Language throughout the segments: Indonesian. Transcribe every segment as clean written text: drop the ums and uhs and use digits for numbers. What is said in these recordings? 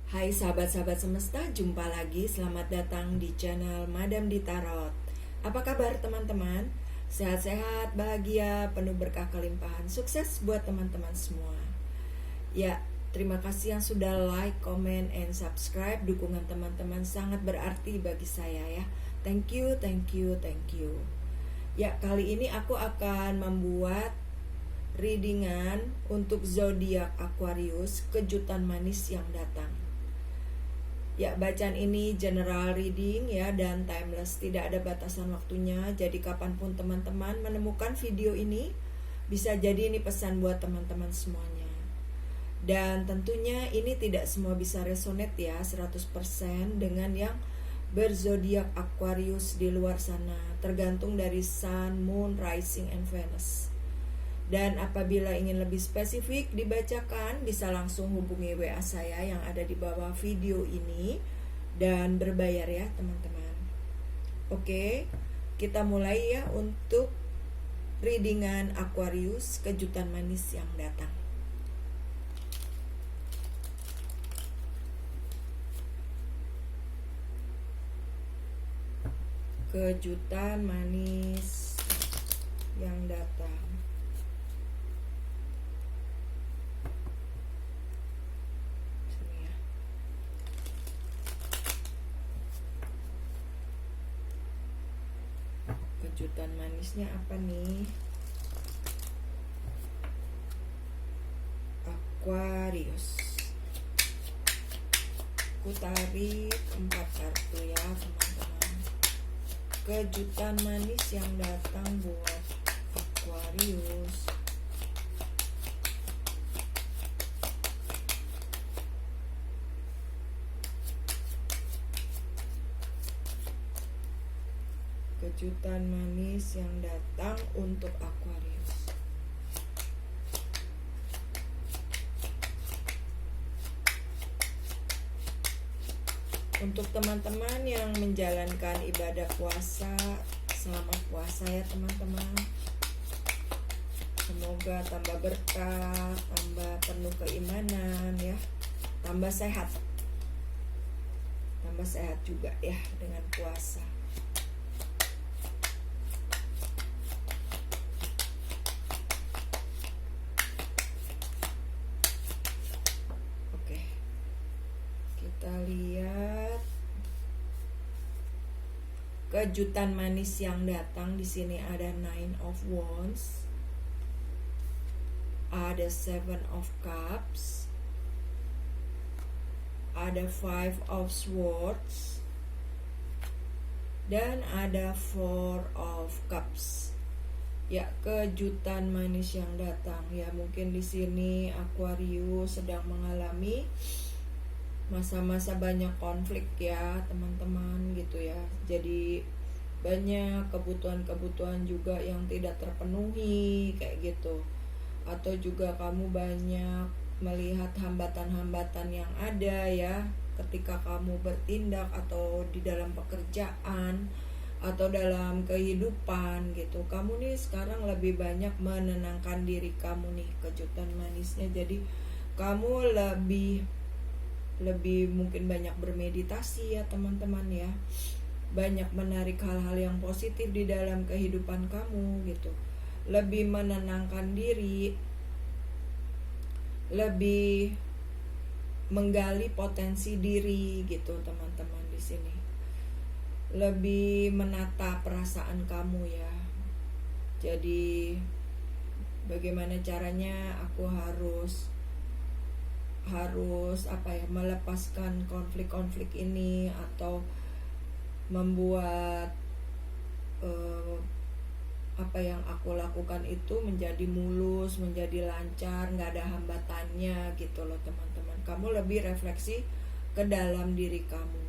Hai sahabat-sahabat semesta, jumpa lagi. Selamat datang di channel Madam di Tarot. Apa kabar teman-teman? Sehat-sehat, bahagia, penuh berkah kelimpahan. Sukses buat teman-teman semua. Ya, terima kasih yang sudah like, comment, and subscribe. Dukungan teman-teman sangat berarti bagi saya ya. Thank you, thank you, thank you. Ya, kali ini aku akan membuat readingan untuk zodiak Aquarius, kejutan manis yang datang. Ya, bacaan ini general reading ya, dan timeless, tidak ada batasan waktunya. Jadi kapanpun teman-teman menemukan video ini, bisa jadi ini pesan buat teman-teman semuanya. Dan tentunya ini tidak semua bisa resonate ya 100% dengan yang berzodiak Aquarius di luar sana. Tergantung dari Sun, Moon, Rising, and Venus. Dan apabila ingin lebih spesifik dibacakan, bisa langsung hubungi WA saya yang ada di bawah video ini dan berbayar ya teman-teman. Oke, kita mulai ya untuk readingan Aquarius, kejutan manis yang datang. Kejutan manis yang datang. Kejutan manisnya apa nih? Aquarius. Aku tarik 4 kartu ya teman-teman. Kejutan manis yang datang buat Aquarius. Kejutan manis yang datang untuk Aquarius. Untuk teman-teman yang menjalankan ibadah puasa, selamat puasa ya teman-teman. Semoga tambah berkah, tambah penuh keimanan ya, tambah sehat. Tambah sehat juga ya dengan puasa. Kita lihat kejutan manis yang datang. Di sini ada Nine of Wands, ada Seven of Cups, ada Five of Swords, dan ada Four of Cups. Ya, kejutan manis yang datang. Ya, mungkin di sini Aquarius sedang mengalami masa-masa banyak konflik ya teman-teman gitu ya. Jadi banyak kebutuhan-kebutuhan juga yang tidak terpenuhi kayak gitu. Atau juga kamu banyak melihat hambatan-hambatan yang ada ya ketika kamu bertindak atau di dalam pekerjaan atau dalam kehidupan gitu. Kamu nih sekarang lebih banyak menenangkan diri kamu nih, kejutan manisnya. Jadi kamu lebih mungkin banyak bermeditasi ya teman-teman ya, banyak menarik hal-hal yang positif di dalam kehidupan kamu gitu, lebih menenangkan diri, lebih menggali potensi diri gitu teman-teman. Di sini lebih menata perasaan kamu ya. Jadi bagaimana caranya aku harus melepaskan konflik-konflik ini, atau membuat apa yang aku lakukan itu menjadi mulus, menjadi lancar, nggak ada hambatannya gitu loh teman-teman. Kamu lebih refleksi ke dalam diri kamu.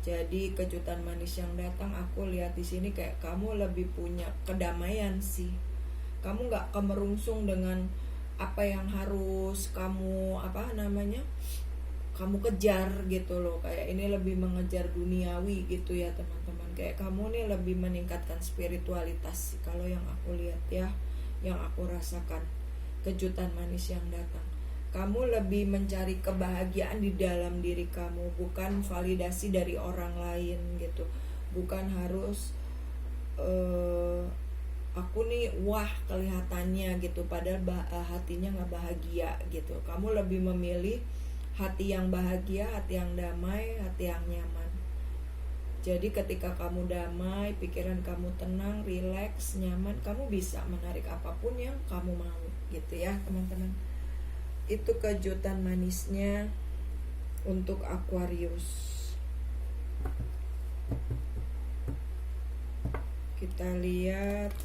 Jadi kejutan manis yang datang, aku lihat di sini kayak kamu lebih punya kedamaian sih. Kamu nggak kemerungsung dengan apa yang harus kamu kamu kejar gitu loh. Kayak ini lebih mengejar duniawi gitu ya teman-teman. Kayak kamu nih lebih meningkatkan spiritualitas kalau yang aku lihat ya, yang aku rasakan kejutan manis yang datang. Kamu lebih mencari kebahagiaan di dalam diri kamu, bukan validasi dari orang lain gitu. Bukan harus aku nih wah kelihatannya gitu, padahal hatinya nggak bahagia gitu. Kamu lebih memilih hati yang bahagia, hati yang damai, hati yang nyaman. Jadi ketika kamu damai, pikiran kamu tenang, rileks, nyaman, kamu bisa menarik apapun yang kamu mau gitu ya teman-teman. Itu kejutan manisnya untuk Aquarius. Kita lihat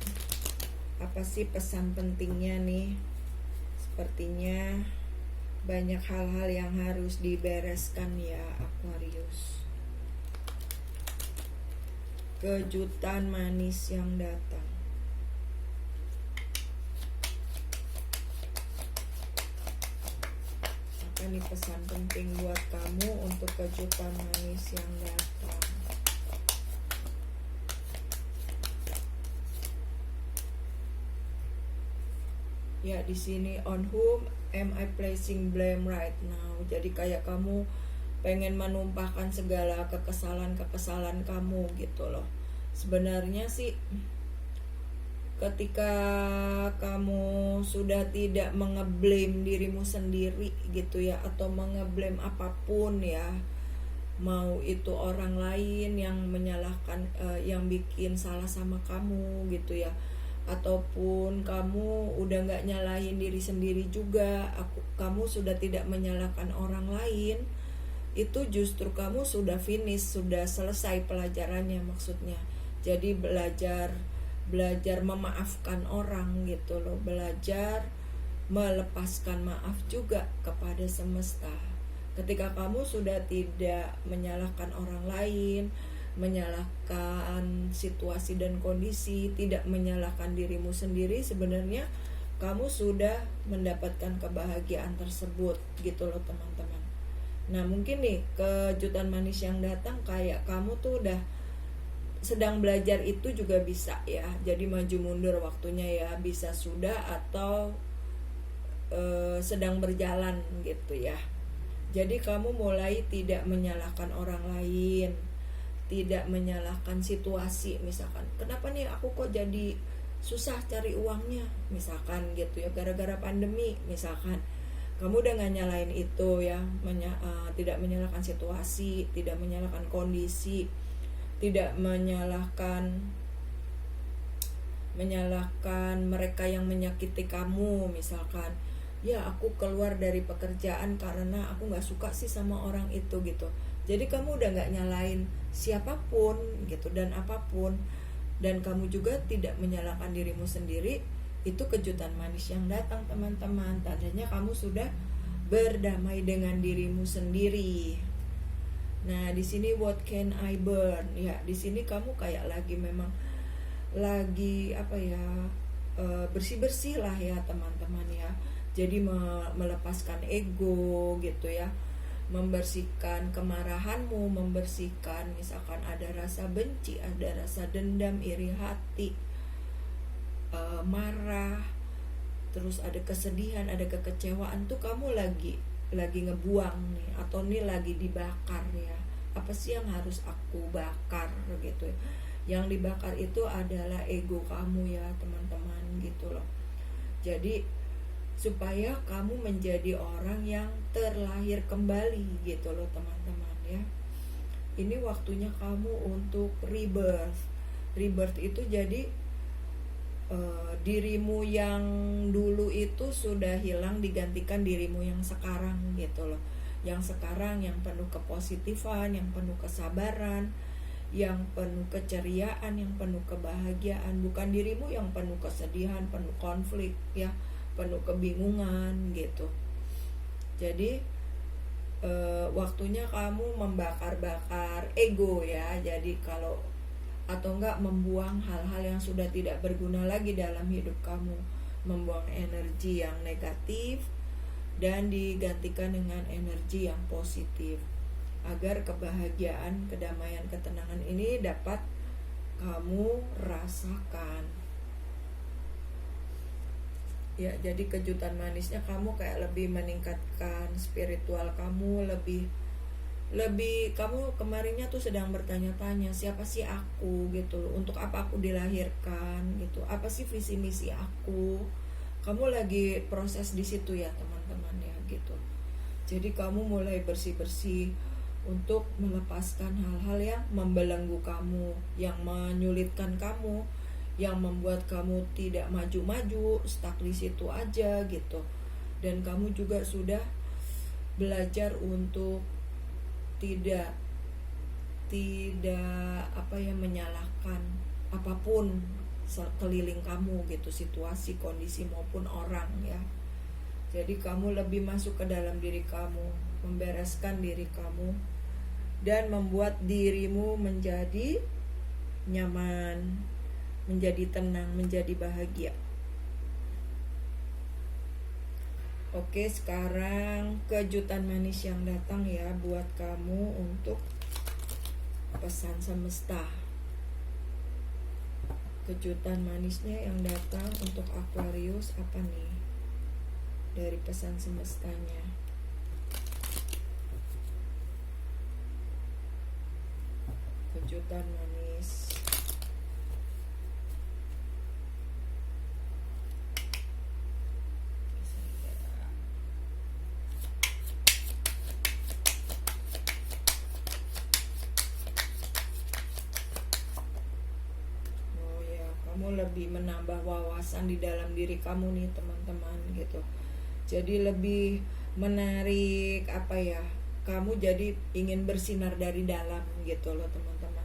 apa sih pesan pentingnya nih. Sepertinya banyak hal-hal yang harus dibereskan ya Aquarius. Kejutan manis yang datang. Apa nih pesan penting buat kamu untuk kejutan manis yang datang? Ya, di sini on whom am I placing blame right now? Jadi kayak kamu pengen menumpahkan segala kekesalan kamu gitu loh. Sebenarnya sih ketika kamu sudah tidak mengeblame dirimu sendiri gitu ya, atau mengeblame apapun ya, mau itu orang lain yang menyalahkan, yang bikin salah sama kamu gitu ya, ataupun kamu udah gak nyalahin diri sendiri juga, kamu sudah tidak menyalahkan orang lain, itu justru kamu sudah finish, sudah selesai pelajarannya maksudnya. Jadi belajar memaafkan orang gitu loh, belajar melepaskan maaf juga kepada semesta. Ketika kamu sudah tidak menyalahkan orang lain, menyalahkan situasi dan kondisi, tidak menyalahkan dirimu sendiri, sebenarnya kamu sudah mendapatkan kebahagiaan tersebut gitu loh teman-teman. Nah mungkin nih kejutan manis yang datang kayak kamu tuh udah sedang belajar itu juga bisa ya. Jadi maju mundur waktunya ya, bisa sudah atau sedang berjalan gitu ya. Jadi kamu mulai tidak menyalahkan orang lain, tidak menyalahkan situasi. Misalkan kenapa nih aku kok jadi susah cari uangnya misalkan gitu ya, gara-gara pandemi misalkan. Kamu udah gak nyalain itu ya, tidak menyalahkan situasi, tidak menyalahkan kondisi, tidak menyalahkan mereka yang menyakiti kamu misalkan. Ya aku keluar dari pekerjaan karena aku gak suka sih sama orang itu gitu. Jadi kamu udah gak nyalain siapapun gitu dan apapun, dan kamu juga tidak menyalahkan dirimu sendiri. Itu kejutan manis yang datang teman-teman. Tandanya kamu sudah berdamai dengan dirimu sendiri. Nah, di sini what can I burn? Ya, di sini kamu kayak memang lagi bersih-bersih lah ya teman-teman ya. Jadi melepaskan ego gitu ya. Membersihkan kemarahanmu, membersihkan misalkan ada rasa benci, ada rasa dendam, iri hati, marah, terus ada kesedihan, ada kekecewaan, tuh kamu lagi ngebuang nih, atau nih lagi dibakar ya. Apa sih yang harus aku bakar gitu ya? Yang dibakar itu adalah ego kamu ya teman-teman gitu loh. Jadi supaya kamu menjadi orang yang terlahir kembali gitu loh teman-teman ya. Ini waktunya kamu untuk rebirth. Rebirth itu jadi dirimu yang dulu itu sudah hilang, digantikan dirimu yang sekarang gitu loh. Yang sekarang yang penuh kepositifan, yang penuh kesabaran, yang penuh keceriaan, yang penuh kebahagiaan. Bukan dirimu yang penuh kesedihan, penuh konflik ya, penuh kebingungan gitu. Jadi waktunya kamu membakar-bakar ego ya. Jadi kalau atau enggak membuang hal-hal yang sudah tidak berguna lagi dalam hidup kamu, membuang energi yang negatif dan digantikan dengan energi yang positif, agar kebahagiaan, kedamaian, ketenangan ini dapat kamu rasakan. Ya, jadi kejutan manisnya kamu kayak lebih meningkatkan spiritual kamu, lebih kamu kemarinnya tuh sedang bertanya-tanya siapa sih aku gitu loh, untuk apa aku dilahirkan gitu, apa sih visi misi aku. Kamu lagi proses di situ ya teman-teman ya gitu. Jadi kamu mulai bersih-bersih untuk melepaskan hal-hal yang membelenggu kamu, yang menyulitkan kamu, yang membuat kamu tidak maju-maju, stuck di situ aja gitu. Dan kamu juga sudah belajar untuk tidak tidak menyalahkan apapun sekeliling kamu gitu, situasi, kondisi maupun orang ya. Jadi kamu lebih masuk ke dalam diri kamu, membereskan diri kamu dan membuat dirimu menjadi nyaman, menjadi tenang, menjadi bahagia. Oke, sekarang kejutan manis yang datang ya buat kamu untuk pesan semesta. Kejutan manisnya yang datang untuk Aquarius apa nih? Dari pesan semestanya. Kejutan manis. Lebih menambah wawasan di dalam diri kamu nih teman-teman gitu. Jadi lebih menarik kamu jadi ingin bersinar dari dalam gitu loh teman-teman.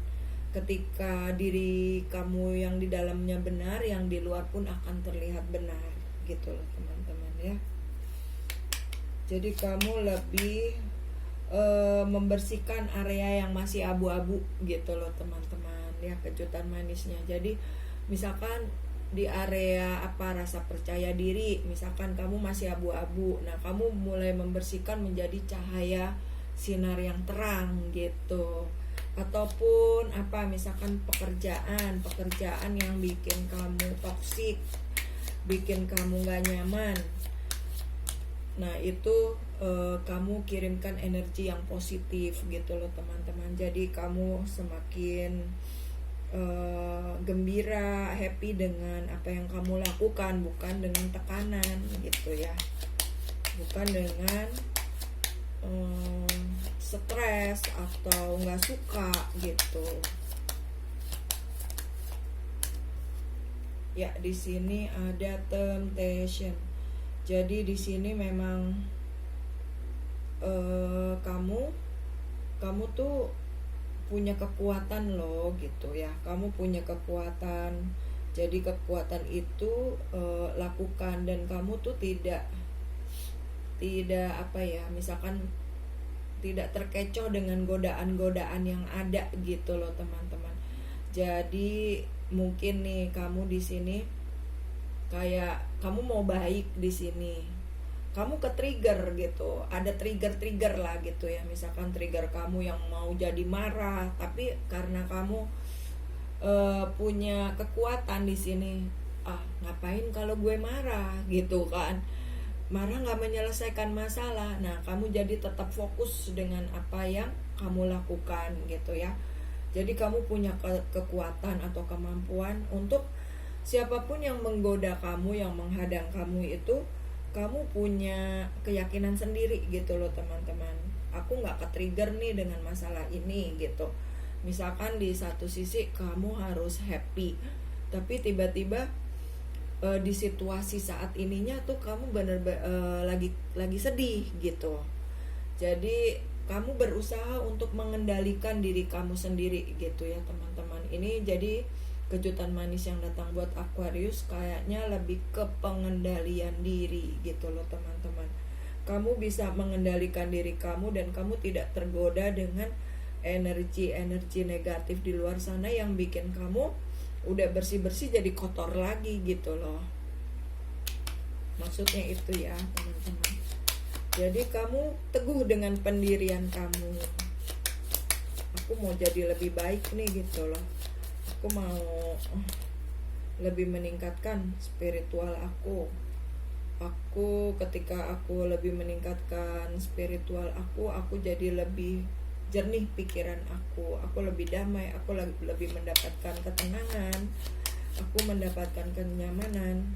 Ketika diri kamu yang di dalamnya benar, yang di luar pun akan terlihat benar gitu loh teman-teman ya. Jadi kamu lebih membersihkan area yang masih abu-abu gitu loh teman-teman ya, kejutan manisnya. Jadi misalkan di area rasa percaya diri, misalkan kamu masih abu-abu, nah kamu mulai membersihkan menjadi cahaya sinar yang terang gitu. Ataupun misalkan pekerjaan yang bikin kamu toksik, bikin kamu gak nyaman, nah itu kamu kirimkan energi yang positif gitu loh teman-teman. Jadi kamu semakin gembira, happy dengan apa yang kamu lakukan, bukan dengan tekanan gitu ya, bukan dengan stres atau nggak suka gitu ya. Di sini ada temptation. Jadi di sini memang kamu tuh punya kekuatan loh gitu ya. Kamu punya kekuatan. Jadi kekuatan itu lakukan, dan kamu tuh tidak misalkan tidak terkecoh dengan godaan-godaan yang ada gitu loh teman-teman. Jadi mungkin nih kamu di sini kayak kamu mau baik di sini, kamu ke trigger gitu, ada trigger lah gitu ya. Misalkan trigger kamu yang mau jadi marah, tapi karena kamu punya kekuatan di sini, ngapain kalau gue marah gitu kan, marah nggak menyelesaikan masalah. Nah kamu jadi tetap fokus dengan apa yang kamu lakukan gitu ya. Jadi kamu punya kekuatan atau kemampuan untuk siapapun yang menggoda kamu, yang menghadang kamu itu, kamu punya keyakinan sendiri gitu loh teman-teman. Aku gak ke-trigger nih dengan masalah ini gitu. Misalkan di satu sisi kamu harus happy, tapi tiba-tiba di situasi saat ininya tuh kamu lagi sedih gitu. Jadi kamu berusaha untuk mengendalikan diri kamu sendiri gitu ya teman-teman. Ini jadi kejutan manis yang datang buat Aquarius kayaknya lebih ke pengendalian diri gitu loh teman-teman. Kamu bisa mengendalikan diri kamu dan kamu tidak tergoda dengan energi-energi negatif di luar sana yang bikin kamu udah bersih-bersih jadi kotor lagi gitu loh. Maksudnya itu ya teman-teman. Jadi kamu teguh dengan pendirian kamu. Aku mau jadi lebih baik nih gitu loh. Aku mau lebih meningkatkan spiritual aku. ketika aku lebih meningkatkan spiritual aku jadi lebih jernih pikiran aku lebih damai, aku lebih mendapatkan ketenangan, aku mendapatkan kenyamanan.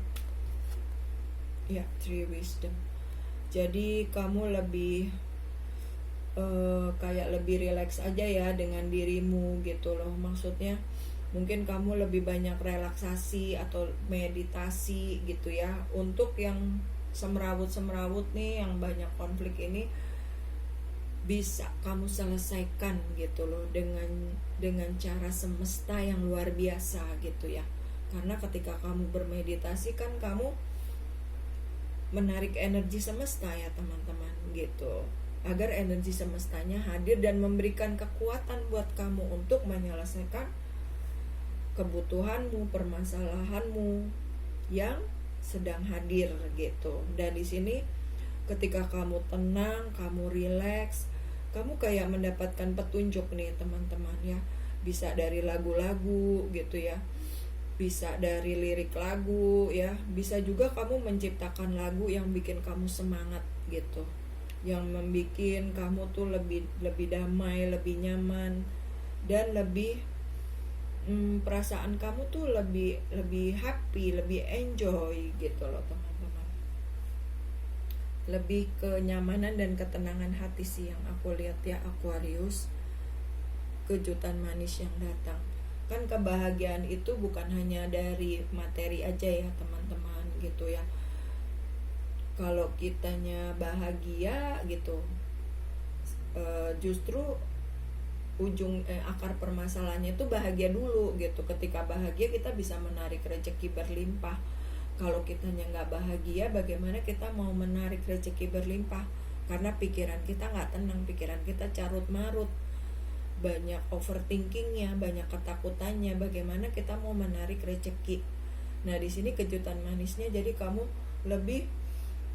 Ya, Three Wisdom. Jadi kamu lebih kayak lebih rileks aja ya dengan dirimu gitu loh. Maksudnya mungkin kamu lebih banyak relaksasi atau meditasi gitu ya. Untuk yang semrawut nih, yang banyak konflik ini bisa kamu selesaikan gitu loh dengan cara semesta yang luar biasa gitu ya. Karena ketika kamu bermeditasi kan kamu menarik energi semesta ya teman-teman gitu, agar energi semestanya hadir dan memberikan kekuatan buat kamu untuk menyelesaikan kebutuhanmu, permasalahanmu yang sedang hadir gitu. Dan di sini ketika kamu tenang, kamu rileks, kamu kayak mendapatkan petunjuk nih teman-teman ya. Bisa dari lagu-lagu gitu ya, bisa dari lirik lagu ya, bisa juga kamu menciptakan lagu yang bikin kamu semangat gitu, yang membikin kamu tuh lebih damai, lebih nyaman, dan lebih perasaan kamu tuh lebih happy, lebih enjoy gitu loh teman-teman. Lebih kenyamanan dan ketenangan hati sih yang aku lihat ya Aquarius. Kejutan manis yang datang. Kan kebahagiaan itu bukan hanya dari materi aja ya teman-teman gitu ya. Kalau kitanya bahagia gitu, justru akar permasalahannya itu bahagia dulu gitu. Ketika bahagia kita bisa menarik rezeki berlimpah. Kalau kitanya nggak bahagia, bagaimana kita mau menarik rezeki berlimpah? Karena pikiran kita nggak tenang, pikiran kita carut marut, banyak overthinkingnya, banyak ketakutannya. Bagaimana kita mau menarik rezeki? Nah di sini kejutan manisnya, jadi kamu lebih,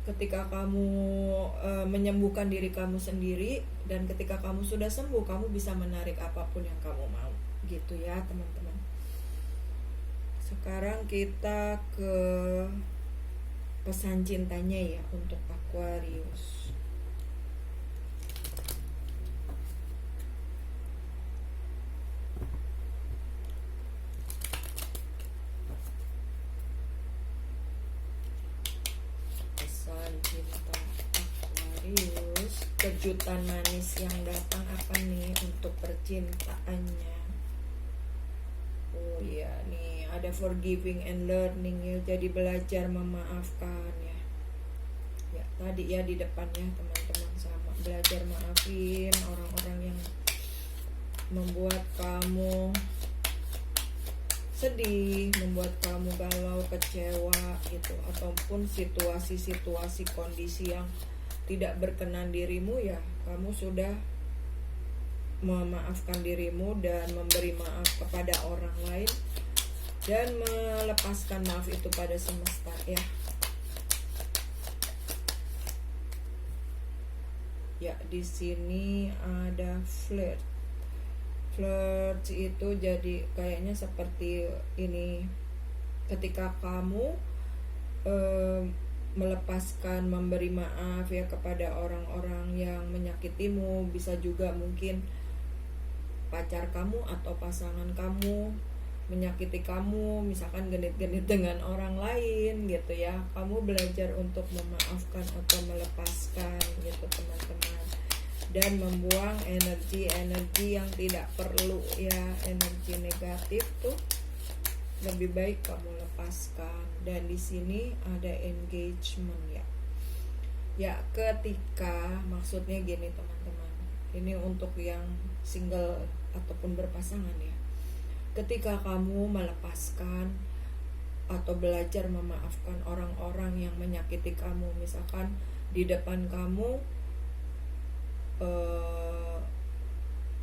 ketika kamu menyembuhkan diri kamu sendiri, dan ketika kamu sudah sembuh, kamu bisa menarik apapun yang kamu mau gitu ya teman-teman. Sekarang kita ke pesan cintanya ya untuk Aquarius. Cinta Aquarius, kejutan manis yang datang apa nih untuk percintaannya? Oh iya nih, ada forgiving and learning ya, jadi belajar memaafkan ya. Ya tadi ya di depannya teman-teman, sama belajar maafin orang-orang yang membuat kamu sedih, membuat kamu galau, kecewa gitu, ataupun situasi-situasi kondisi yang tidak berkenan dirimu ya, kamu sudah memaafkan dirimu dan memberi maaf kepada orang lain dan melepaskan maaf itu pada semesta ya. Ya di sini ada flirt. Flirt itu jadi kayaknya seperti ini, ketika kamu melepaskan, memberi maaf ya kepada orang-orang yang menyakitimu. Bisa juga mungkin pacar kamu atau pasangan kamu menyakiti kamu, misalkan genit-genit dengan orang lain gitu ya. Kamu belajar untuk memaafkan atau melepaskan gitu teman-teman, dan membuang energi-energi yang tidak perlu ya. Energi negatif tuh lebih baik kamu lepaskan. Dan di sini ada engagement ya. Ya ketika, maksudnya gini teman-teman, ini untuk yang single ataupun berpasangan ya. Ketika kamu melepaskan atau belajar memaafkan orang-orang yang menyakiti kamu, misalkan di depan kamu,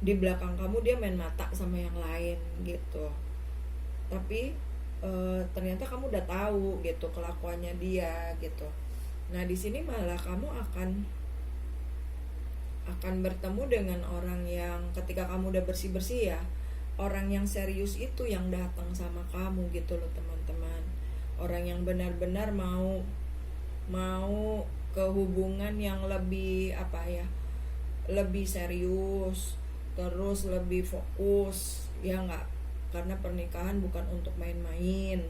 di belakang kamu dia main mata sama yang lain gitu, tapi ternyata kamu udah tahu gitu kelakuannya dia gitu. Nah di sini malah kamu akan bertemu dengan orang yang ketika kamu udah bersih-bersih ya, orang yang serius itu yang datang sama kamu gitu loh teman-teman. Orang yang benar-benar mau mau ke hubungan yang lebih apa ya, lebih serius, terus lebih fokus, ya nggak? Karena pernikahan bukan untuk main-main.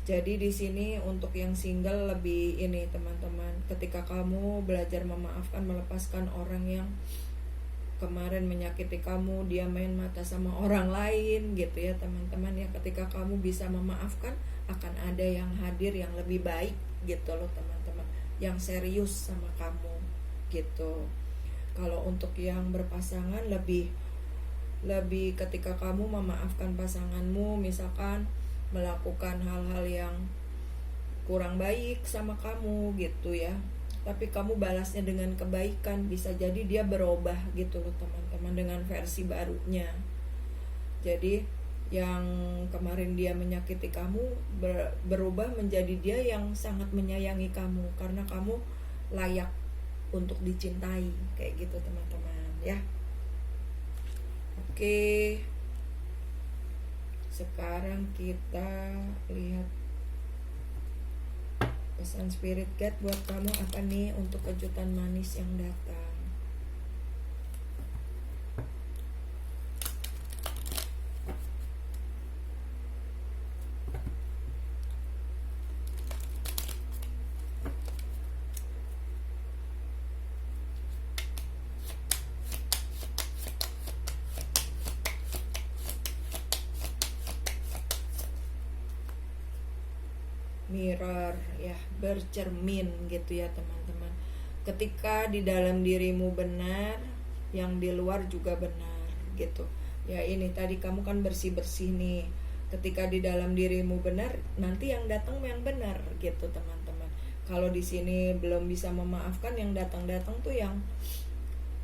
Jadi di sini untuk yang single lebih ini teman-teman, ketika kamu belajar memaafkan, melepaskan orang yang kemarin menyakiti kamu, dia main mata sama orang lain gitu ya teman-teman ya, ketika kamu bisa memaafkan akan ada yang hadir yang lebih baik gitu loh teman-teman, yang serius sama kamu gitu. Kalau untuk yang berpasangan lebih ketika kamu memaafkan pasanganmu, misalkan melakukan hal-hal yang kurang baik sama kamu gitu ya, tapi kamu balasnya dengan kebaikan, bisa jadi dia berubah gitu loh teman-teman dengan versi barunya. Jadi yang kemarin dia menyakiti kamu berubah menjadi dia yang sangat menyayangi kamu karena kamu layak untuk dicintai, kayak gitu teman-teman ya. Oke, sekarang kita lihat pesan spirit guide buat kamu apa nih untuk kejutan manis yang datang. Mirror ya, bercermin gitu ya teman-teman. Ketika di dalam dirimu benar, yang di luar juga benar gitu ya. Ini tadi kamu kan bersih-bersih nih, ketika di dalam dirimu benar, nanti yang datang yang benar gitu teman-teman. Kalau di sini belum bisa memaafkan, yang datang-datang tuh yang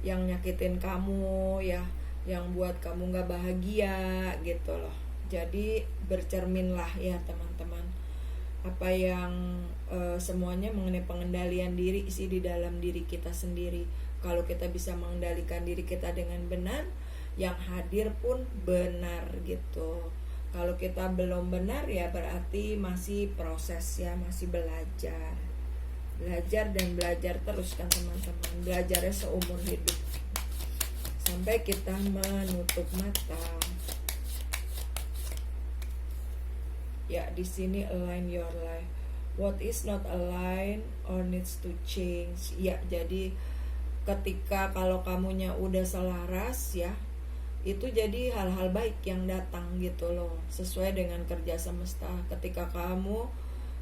nyakitin kamu ya, yang buat kamu nggak bahagia gitu loh. Jadi bercerminlah ya teman-teman, apa yang semuanya mengenai pengendalian diri sih di dalam diri kita sendiri. Kalau kita bisa mengendalikan diri kita dengan benar, yang hadir pun benar gitu. Kalau kita belum benar ya berarti masih proses ya, masih belajar dan belajar terus kan teman-teman. Belajarnya seumur hidup sampai kita menutup mata. Ya, di sini align your life. What is not aligned or needs to change. Ya, jadi ketika kalau kamunya udah selaras ya, itu jadi hal-hal baik yang datang gitu loh, sesuai dengan kerja semesta. Ketika kamu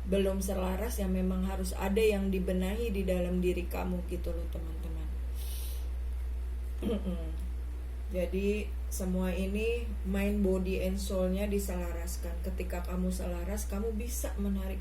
belum selaras ya, memang harus ada yang dibenahi di dalam diri kamu gitu loh teman-teman. Jadi semua ini mind, body, and soul-nya diselaraskan. Ketika kamu selaras, kamu bisa menarik